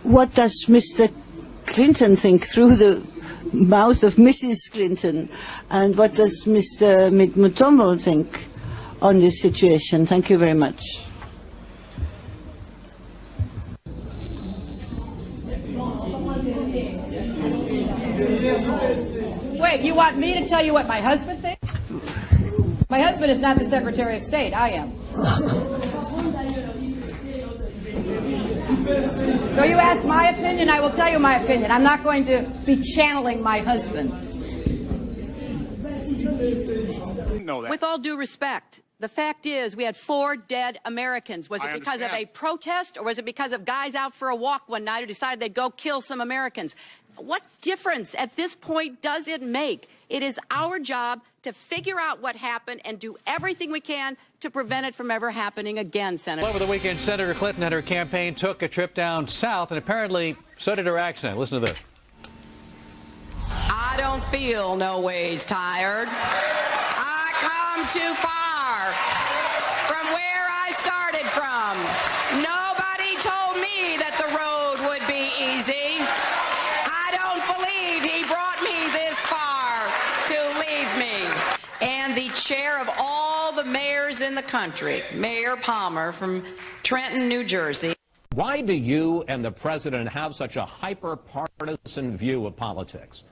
what does Mr. Clinton think through the mouth of Mrs. Clinton, and what does Mr. Mutombo think on this situation? Thank you very much. Wait, you want me to tell you what my husband thinks? My husband is not the Secretary of State. I am. So you ask my opinion, I will tell you my opinion. I'm not going to be channeling my husband. With all due respect, the fact is we had 4 dead Americans. Was it because of a protest, or was it because of guys out for a walk one night who decided they'd go kill some Americans? What difference at this point does it make? It is our job to figure out what happened and do everything we can to prevent it from ever happening again, Senator. Over the weekend, Senator Clinton and her campaign took a trip down south, and apparently so did her accent. Listen to this. I don't feel no ways tired. I come too far from where I started from. Nobody told me that the road would be easy. I don't believe he brought me this far to leave me. And the chair of all the mayors in the country, Mayor Palmer from Trenton, New Jersey. Why do you and the president have such a hyper-partisan view of politics?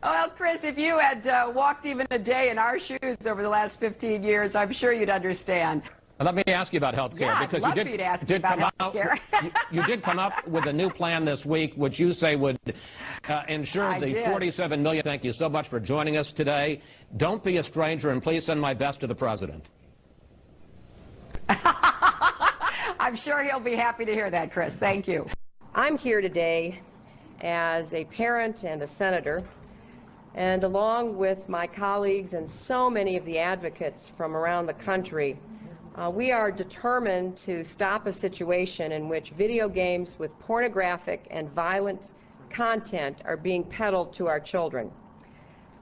Well, Chris, if you had walked even a day in our shoes over the last 15 years, I'm sure you'd understand. Let me ask you about health care. Yeah, because I'd love for you to ask me about health care. you did come up with a new plan this week, which you say would ensure the $47 million. Thank you so much for joining us today. Don't be a stranger, and please send my best to the president. I'm sure he'll be happy to hear that, Chris. Thank you. I'm here today as a parent and a senator, and along with my colleagues and so many of the advocates from around the country, we are determined to stop a situation in which video games with pornographic and violent content are being peddled to our children.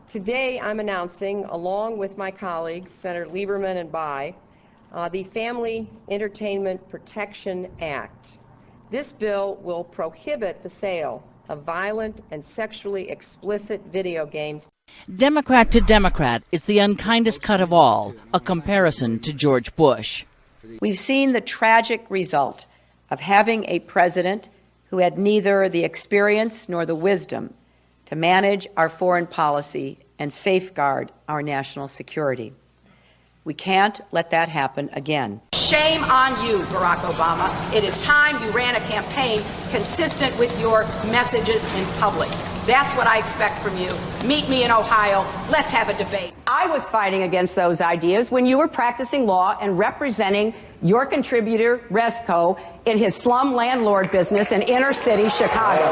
Today I'm announcing, along with my colleagues, Senator Lieberman and Bai, the Family Entertainment Protection Act. This bill will prohibit the sale of violent and sexually explicit video games. Democrat to Democrat is the unkindest cut of all, a comparison to George Bush. We've seen the tragic result of having a president who had neither the experience nor the wisdom to manage our foreign policy and safeguard our national security. We can't let that happen again. Shame on you, Barack Obama. It is time you ran a campaign consistent with your messages in public. That's what I expect from you. Meet me in Ohio. Let's have a debate. I was fighting against those ideas when you were practicing law and representing your contributor, Resco, in his slum landlord business in inner city Chicago.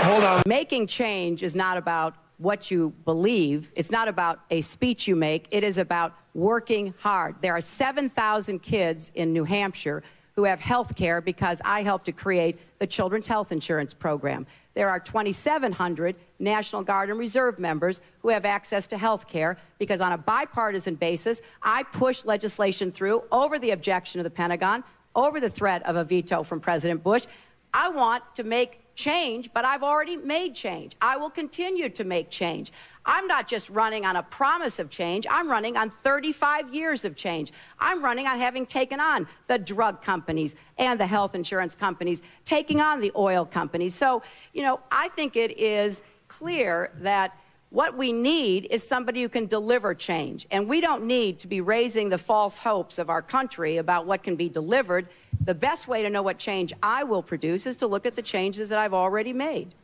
Hold on. Making change is not about what you believe. It's not about a speech you make. It is about working hard. There are 7,000 kids in New Hampshire who have health care because I helped to create the Children's Health Insurance Program. There are 2,700 National Guard and Reserve members who have access to health care because on a bipartisan basis, I pushed legislation through over the objection of the Pentagon, over the threat of a veto from President Bush. I want to make change, but I've already made change. I will continue to make change. I'm not just running on a promise of change. I'm running on 35 years of change. I'm running on having taken on the drug companies and the health insurance companies, taking on the oil companies. So, you know, I think it is clear that what we need is somebody who can deliver change. And we don't need to be raising the false hopes of our country about what can be delivered. The best way to know what change I will produce is to look at the changes that I've already made.